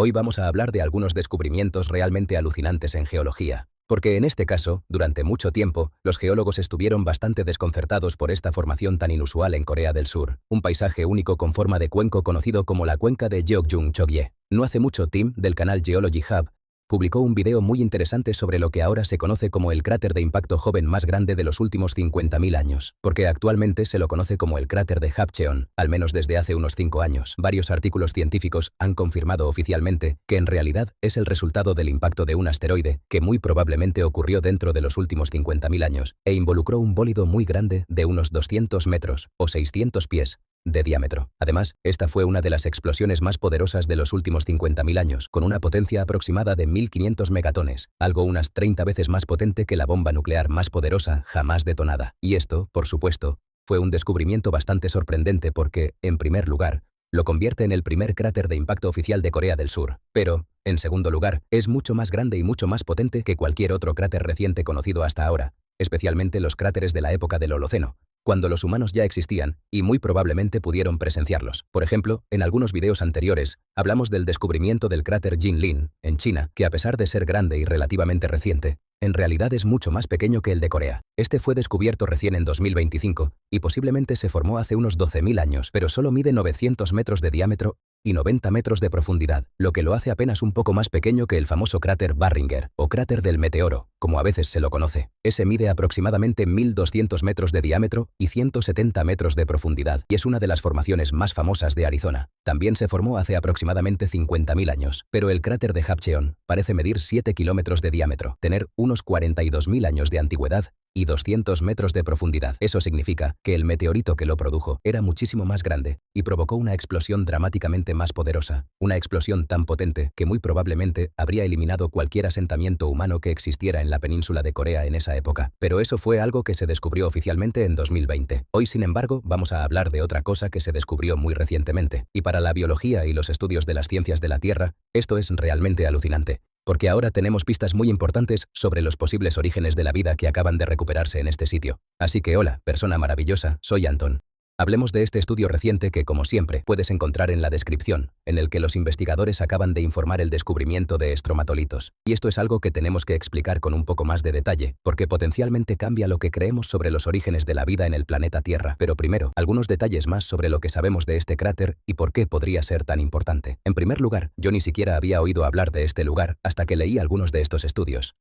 Hoy vamos a hablar de algunos descubrimientos realmente alucinantes en geología. Porque en este caso, durante mucho tiempo, los geólogos estuvieron bastante desconcertados por esta formación tan inusual en Corea del Sur, un paisaje único con forma de cuenco conocido como la cuenca de Jeokgung-Chogye. No hace mucho Tim, del canal Geology Hub, publicó un video muy interesante sobre lo que ahora se conoce como el cráter de impacto joven más grande de los últimos 50.000 años, porque actualmente se lo conoce como el cráter de Hapcheon, al menos desde hace unos 5 años. Varios artículos científicos han confirmado oficialmente que en realidad es el resultado del impacto de un asteroide que muy probablemente ocurrió dentro de los últimos 50.000 años e involucró un bólido muy grande de unos 200 metros o 600 pies de diámetro. Además, esta fue una de las explosiones más poderosas de los últimos 50.000 años, con una potencia aproximada de 1.500 megatones, algo unas 30 veces más potente que la bomba nuclear más poderosa jamás detonada. Y esto, por supuesto, fue un descubrimiento bastante sorprendente porque, en primer lugar, lo convierte en el primer cráter de impacto oficial de Corea del Sur. Pero, en segundo lugar, es mucho más grande y mucho más potente que cualquier otro cráter reciente conocido hasta ahora, especialmente los cráteres de la época del Holoceno, cuando los humanos ya existían y muy probablemente pudieron presenciarlos. Por ejemplo, en algunos videos anteriores, hablamos del descubrimiento del cráter Jinlin, en China, que a pesar de ser grande y relativamente reciente, en realidad es mucho más pequeño que el de Corea. Este fue descubierto recién en 2025 y posiblemente se formó hace unos 12.000 años, pero solo mide 900 metros de diámetro y 90 metros de profundidad, lo que lo hace apenas un poco más pequeño que el famoso cráter Barringer, o cráter del meteoro, como a veces se lo conoce. Ese mide aproximadamente 1.200 metros de diámetro y 170 metros de profundidad, y es una de las formaciones más famosas de Arizona. También se formó hace aproximadamente 50.000 años, pero el cráter de Hapcheon parece medir 7 kilómetros de diámetro, tener unos 42.000 años de antigüedad y 200 metros de profundidad. Eso significa que el meteorito que lo produjo era muchísimo más grande y provocó una explosión dramáticamente más poderosa, una explosión tan potente que muy probablemente habría eliminado cualquier asentamiento humano que existiera en la península de Corea en esa época. Pero eso fue algo que se descubrió oficialmente en 2020. Hoy, sin embargo, vamos a hablar de otra cosa que se descubrió muy recientemente. Y para la biología y los estudios de las ciencias de la Tierra, esto es realmente alucinante, porque ahora tenemos pistas muy importantes sobre los posibles orígenes de la vida que acaban de recuperarse en este sitio. Así que hola, persona maravillosa, soy Anton. Hablemos de este estudio reciente que, como siempre, puedes encontrar en la descripción, en el que los investigadores acaban de informar el descubrimiento de estromatolitos. Y esto es algo que tenemos que explicar con un poco más de detalle, porque potencialmente cambia lo que creemos sobre los orígenes de la vida en el planeta Tierra. Pero primero, algunos detalles más sobre lo que sabemos de este cráter y por qué podría ser tan importante. En primer lugar, yo ni siquiera había oído hablar de este lugar hasta que leí algunos de estos estudios.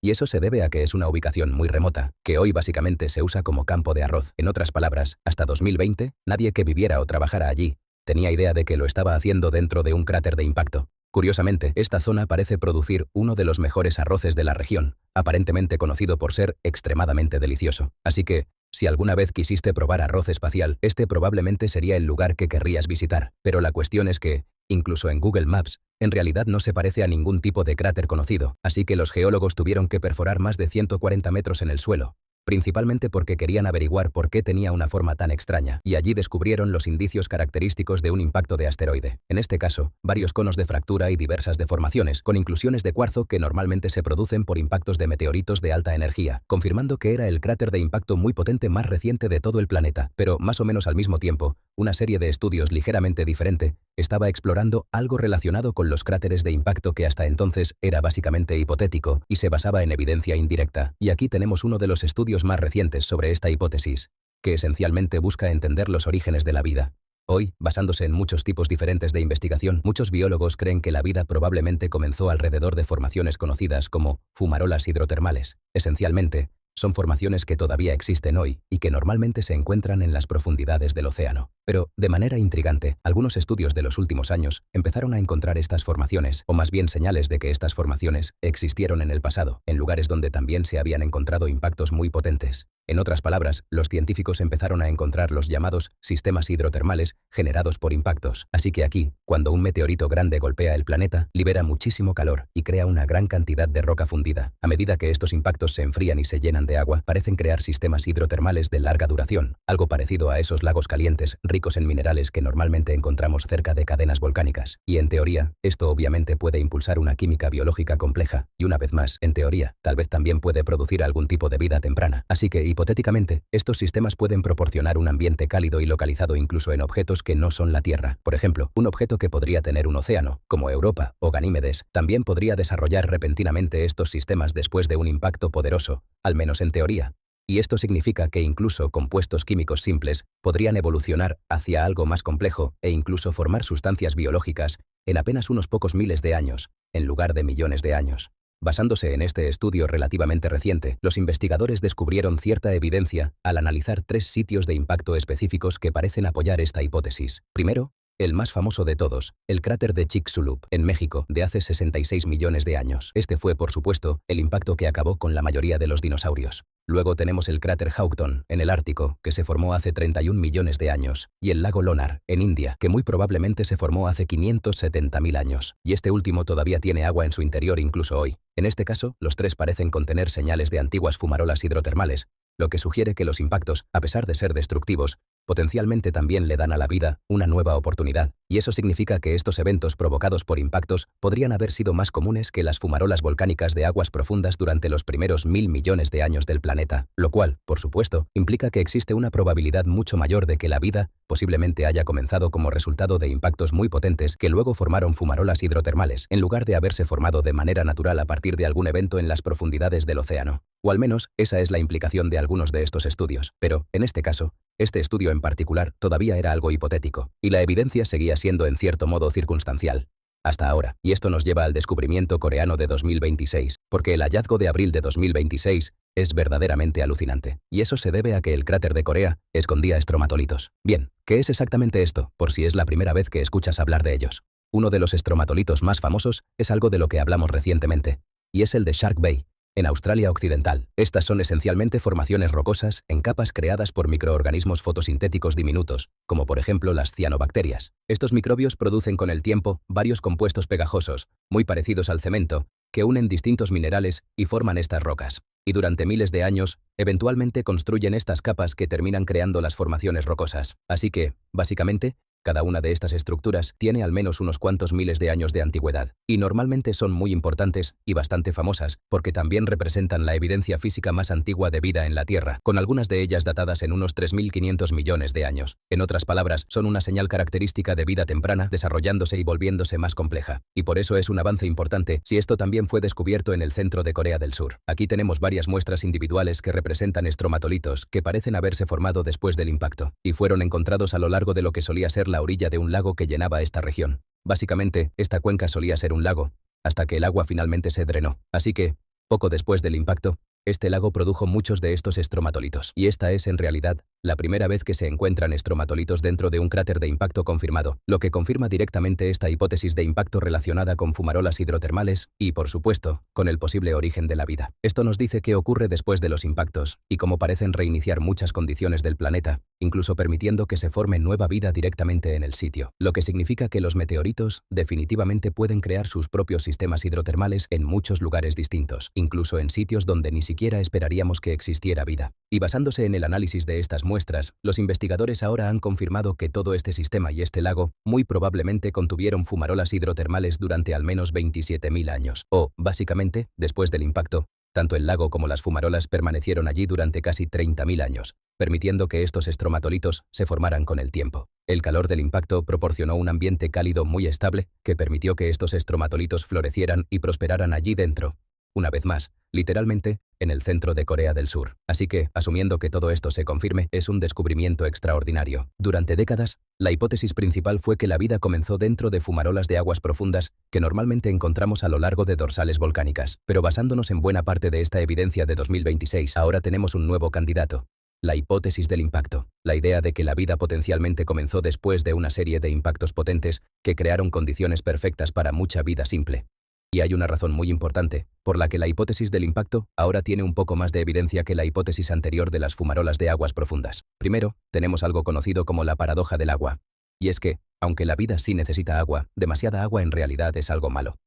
Y eso se debe a que es una ubicación muy remota, que hoy básicamente se usa como campo de arroz. En otras palabras, hasta 2020, nadie que viviera o trabajara allí tenía idea de que lo estaba haciendo dentro de un cráter de impacto. Curiosamente, esta zona parece producir uno de los mejores arroces de la región, aparentemente conocido por ser extremadamente delicioso. Así que, si alguna vez quisiste probar arroz espacial, este probablemente sería el lugar que querrías visitar. Pero la cuestión es que, incluso en Google Maps, en realidad no se parece a ningún tipo de cráter conocido, así que los geólogos tuvieron que perforar más de 140 metros en el suelo, principalmente porque querían averiguar por qué tenía una forma tan extraña, y allí descubrieron los indicios característicos de un impacto de asteroide. En este caso, varios conos de fractura y diversas deformaciones, con inclusiones de cuarzo que normalmente se producen por impactos de meteoritos de alta energía, confirmando que era el cráter de impacto muy potente más reciente de todo el planeta. Pero, más o menos al mismo tiempo, una serie de estudios ligeramente diferente estaba explorando algo relacionado con los cráteres de impacto que hasta entonces era básicamente hipotético y se basaba en evidencia indirecta. Y aquí tenemos uno de los estudios más recientes sobre esta hipótesis, que esencialmente busca entender los orígenes de la vida. Hoy, basándose en muchos tipos diferentes de investigación, muchos biólogos creen que la vida probablemente comenzó alrededor de formaciones conocidas como fumarolas hidrotermales. Esencialmente, son formaciones que todavía existen hoy y que normalmente se encuentran en las profundidades del océano. Pero, de manera intrigante, algunos estudios de los últimos años empezaron a encontrar estas formaciones, o más bien señales de que estas formaciones existieron en el pasado, en lugares donde también se habían encontrado impactos muy potentes. En otras palabras, los científicos empezaron a encontrar los llamados sistemas hidrotermales generados por impactos. Así que aquí, cuando un meteorito grande golpea el planeta, libera muchísimo calor y crea una gran cantidad de roca fundida. A medida que estos impactos se enfrían y se llenan de agua, parecen crear sistemas hidrotermales de larga duración, algo parecido a esos lagos calientes, ricos en minerales que normalmente encontramos cerca de cadenas volcánicas. Y en teoría, esto obviamente puede impulsar una química biológica compleja, y una vez más, en teoría, tal vez también puede producir algún tipo de vida temprana. Así que, Hipotéticamente, estos sistemas pueden proporcionar un ambiente cálido y localizado incluso en objetos que no son la Tierra. Por ejemplo, un objeto que podría tener un océano, como Europa o Ganímedes, también podría desarrollar repentinamente estos sistemas después de un impacto poderoso, al menos en teoría. Y esto significa que incluso compuestos químicos simples podrían evolucionar hacia algo más complejo e incluso formar sustancias biológicas en apenas unos pocos miles de años, en lugar de millones de años. Basándose en este estudio relativamente reciente, los investigadores descubrieron cierta evidencia al analizar 3 sitios de impacto específicos que parecen apoyar esta hipótesis. Primero, el más famoso de todos, el cráter de Chicxulub, en México, de hace 66 millones de años. Este fue, por supuesto, el impacto que acabó con la mayoría de los dinosaurios. Luego tenemos el cráter Houghton, en el Ártico, que se formó hace 31 millones de años, y el lago Lonar, en India, que muy probablemente se formó hace 570.000 años, y este último todavía tiene agua en su interior incluso hoy. En este caso, los 3 parecen contener señales de antiguas fumarolas hidrotermales, lo que sugiere que los impactos, a pesar de ser destructivos, potencialmente también le dan a la vida una nueva oportunidad, y eso significa que estos eventos provocados por impactos podrían haber sido más comunes que las fumarolas volcánicas de aguas profundas durante los primeros 1000 millones de años del planeta, lo cual, por supuesto, implica que existe una probabilidad mucho mayor de que la vida posiblemente haya comenzado como resultado de impactos muy potentes que luego formaron fumarolas hidrotermales, en lugar de haberse formado de manera natural a partir de algún evento en las profundidades del océano. O al menos, esa es la implicación de algunos de estos estudios. Pero, en este caso, este estudio en particular todavía era algo hipotético, y la evidencia seguía siendo en cierto modo circunstancial. Hasta ahora, y esto nos lleva al descubrimiento coreano de 2026, porque el hallazgo de abril de 2026 es verdaderamente alucinante, y eso se debe a que el cráter de Corea escondía estromatolitos. Bien, ¿qué es exactamente esto? Por si es la primera vez que escuchas hablar de ellos. Uno de los estromatolitos más famosos es algo de lo que hablamos recientemente, y es el de Shark Bay, en Australia Occidental. Estas son esencialmente formaciones rocosas en capas creadas por microorganismos fotosintéticos diminutos, como por ejemplo las cianobacterias. Estos microbios producen con el tiempo varios compuestos pegajosos, muy parecidos al cemento, que unen distintos minerales y forman estas rocas. Y durante miles de años, eventualmente construyen estas capas que terminan creando las formaciones rocosas. Así que, básicamente, cada una de estas estructuras tiene al menos unos cuantos miles de años de antigüedad, y normalmente son muy importantes y bastante famosas, porque también representan la evidencia física más antigua de vida en la Tierra, con algunas de ellas datadas en unos 3.500 millones de años. En otras palabras, son una señal característica de vida temprana, desarrollándose y volviéndose más compleja. Y por eso es un avance importante si esto también fue descubierto en el centro de Corea del Sur. Aquí tenemos varias muestras individuales que representan estromatolitos que parecen haberse formado después del impacto, y fueron encontrados a lo largo de lo que solía ser la orilla de un lago que llenaba esta región. Básicamente, esta cuenca solía ser un lago, hasta que el agua finalmente se drenó. Así que, poco después del impacto, este lago produjo muchos de estos estromatolitos. Y esta es, en realidad, la primera vez que se encuentran estromatolitos dentro de un cráter de impacto confirmado, lo que confirma directamente esta hipótesis de impacto relacionada con fumarolas hidrotermales y, por supuesto, con el posible origen de la vida. Esto nos dice qué ocurre después de los impactos y cómo parecen reiniciar muchas condiciones del planeta, incluso permitiendo que se forme nueva vida directamente en el sitio, lo que significa que los meteoritos definitivamente pueden crear sus propios sistemas hidrotermales en muchos lugares distintos, incluso en sitios donde ni siquiera esperaríamos que existiera vida. Y basándose en el análisis de estas muestras, los investigadores ahora han confirmado que todo este sistema y este lago muy probablemente contuvieron fumarolas hidrotermales durante al menos 27.000 años. O, básicamente, después del impacto, tanto el lago como las fumarolas permanecieron allí durante casi 30.000 años, permitiendo que estos estromatolitos se formaran con el tiempo. El calor del impacto proporcionó un ambiente cálido muy estable que permitió que estos estromatolitos florecieran y prosperaran allí dentro. Una vez más, literalmente, en el centro de Corea del Sur. Así que, asumiendo que todo esto se confirme, es un descubrimiento extraordinario. Durante décadas, la hipótesis principal fue que la vida comenzó dentro de fumarolas de aguas profundas que normalmente encontramos a lo largo de dorsales volcánicas. Pero basándonos en buena parte de esta evidencia de 2026, ahora tenemos un nuevo candidato. La hipótesis del impacto. La idea de que la vida potencialmente comenzó después de una serie de impactos potentes que crearon condiciones perfectas para mucha vida simple. Y hay una razón muy importante, por la que la hipótesis del impacto ahora tiene un poco más de evidencia que la hipótesis anterior de las fumarolas de aguas profundas. Primero, tenemos algo conocido como la paradoja del agua. Y es que, aunque la vida sí necesita agua, demasiada agua en realidad es algo malo.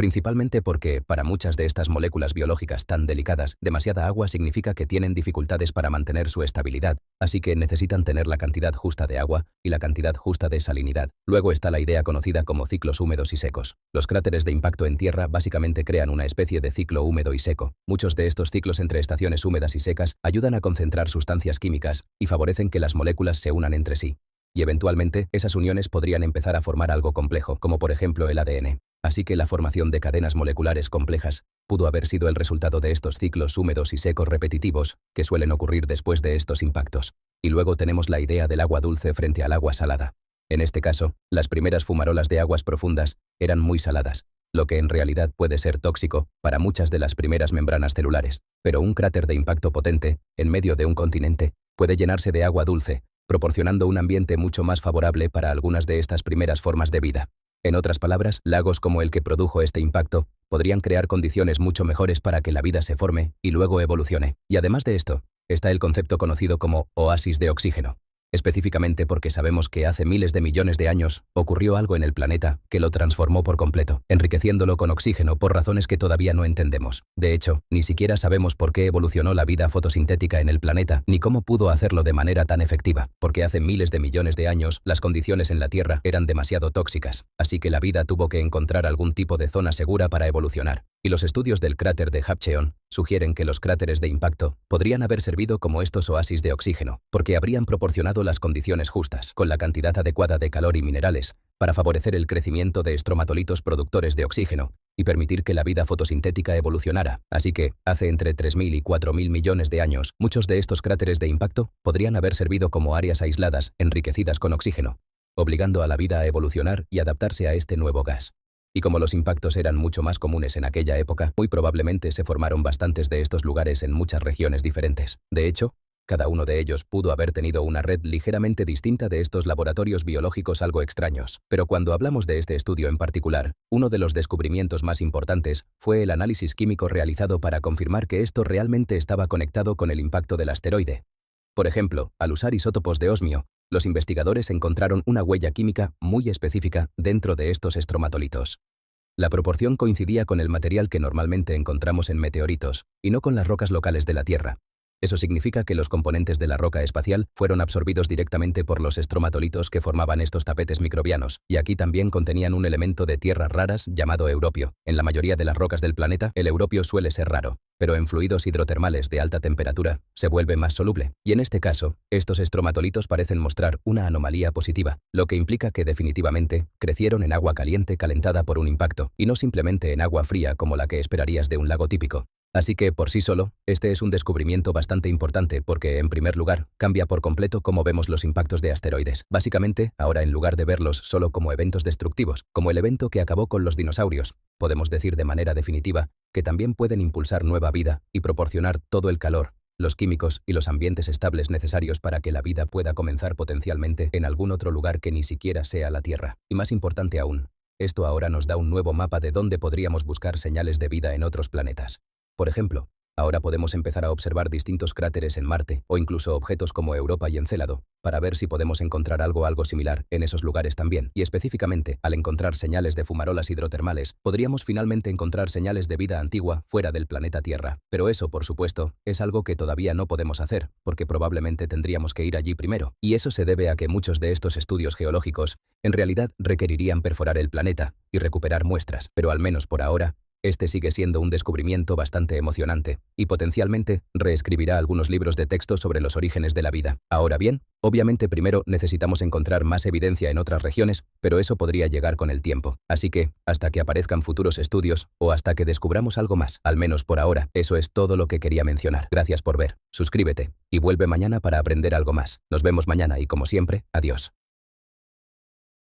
principalmente porque, para muchas de estas moléculas biológicas tan delicadas, demasiada agua significa que tienen dificultades para mantener su estabilidad, así que necesitan tener la cantidad justa de agua y la cantidad justa de salinidad. Luego está la idea conocida como ciclos húmedos y secos. Los cráteres de impacto en tierra básicamente crean una especie de ciclo húmedo y seco. Muchos de estos ciclos entre estaciones húmedas y secas ayudan a concentrar sustancias químicas y favorecen que las moléculas se unan entre sí. Y eventualmente, esas uniones podrían empezar a formar algo complejo, como por ejemplo el ADN. Así que la formación de cadenas moleculares complejas pudo haber sido el resultado de estos ciclos húmedos y secos repetitivos que suelen ocurrir después de estos impactos. Y luego tenemos la idea del agua dulce frente al agua salada. En este caso, las primeras fumarolas de aguas profundas eran muy saladas, lo que en realidad puede ser tóxico para muchas de las primeras membranas celulares. Pero un cráter de impacto potente, en medio de un continente, puede llenarse de agua dulce, proporcionando un ambiente mucho más favorable para algunas de estas primeras formas de vida. En otras palabras, lagos como el que produjo este impacto podrían crear condiciones mucho mejores para que la vida se forme y luego evolucione. Y además de esto, está el concepto conocido como oasis de oxígeno. Específicamente porque sabemos que hace miles de millones de años ocurrió algo en el planeta que lo transformó por completo, enriqueciéndolo con oxígeno por razones que todavía no entendemos. De hecho, ni siquiera sabemos por qué evolucionó la vida fotosintética en el planeta, ni cómo pudo hacerlo de manera tan efectiva, porque hace miles de millones de años las condiciones en la Tierra eran demasiado tóxicas, así que la vida tuvo que encontrar algún tipo de zona segura para evolucionar. Y los estudios del cráter de Hapcheon sugieren que los cráteres de impacto podrían haber servido como estos oasis de oxígeno, porque habrían proporcionado las condiciones justas, con la cantidad adecuada de calor y minerales, para favorecer el crecimiento de estromatolitos productores de oxígeno y permitir que la vida fotosintética evolucionara. Así que, hace entre 3.000 y 4.000 millones de años, muchos de estos cráteres de impacto podrían haber servido como áreas aisladas, enriquecidas con oxígeno, obligando a la vida a evolucionar y adaptarse a este nuevo gas. Y como los impactos eran mucho más comunes en aquella época, muy probablemente se formaron bastantes de estos lugares en muchas regiones diferentes. De hecho, cada uno de ellos pudo haber tenido una red ligeramente distinta de estos laboratorios biológicos algo extraños. Pero cuando hablamos de este estudio en particular, uno de los descubrimientos más importantes fue el análisis químico realizado para confirmar que esto realmente estaba conectado con el impacto del asteroide. Por ejemplo, al usar isótopos de osmio, los investigadores encontraron una huella química muy específica dentro de estos estromatolitos. La proporción coincidía con el material que normalmente encontramos en meteoritos, y no con las rocas locales de la Tierra. Eso significa que los componentes de la roca espacial fueron absorbidos directamente por los estromatolitos que formaban estos tapetes microbianos, y aquí también contenían un elemento de tierras raras llamado europio. En la mayoría de las rocas del planeta, el europio suele ser raro, pero en fluidos hidrotermales de alta temperatura se vuelve más soluble. Y en este caso, estos estromatolitos parecen mostrar una anomalía positiva, lo que implica que definitivamente crecieron en agua caliente calentada por un impacto, y no simplemente en agua fría como la que esperarías de un lago típico. Así que, por sí solo, este es un descubrimiento bastante importante porque, en primer lugar, cambia por completo cómo vemos los impactos de asteroides. Básicamente, ahora en lugar de verlos solo como eventos destructivos, como el evento que acabó con los dinosaurios, podemos decir de manera definitiva que también pueden impulsar nueva vida y proporcionar todo el calor, los químicos y los ambientes estables necesarios para que la vida pueda comenzar potencialmente en algún otro lugar que ni siquiera sea la Tierra. Y más importante aún, esto ahora nos da un nuevo mapa de dónde podríamos buscar señales de vida en otros planetas. Por ejemplo, ahora podemos empezar a observar distintos cráteres en Marte o incluso objetos como Europa y Encélado, para ver si podemos encontrar algo similar en esos lugares también. Y específicamente, al encontrar señales de fumarolas hidrotermales, podríamos finalmente encontrar señales de vida antigua fuera del planeta Tierra. Pero eso, por supuesto, es algo que todavía no podemos hacer, porque probablemente tendríamos que ir allí primero. Y eso se debe a que muchos de estos estudios geológicos, en realidad, requerirían perforar el planeta y recuperar muestras. Pero al menos por ahora, este sigue siendo un descubrimiento bastante emocionante, y potencialmente reescribirá algunos libros de texto sobre los orígenes de la vida. Ahora bien, obviamente primero necesitamos encontrar más evidencia en otras regiones, pero eso podría llegar con el tiempo. Así que, hasta que aparezcan futuros estudios, o hasta que descubramos algo más, al menos por ahora, eso es todo lo que quería mencionar. Gracias por ver, suscríbete, y vuelve mañana para aprender algo más. Nos vemos mañana y como siempre, adiós.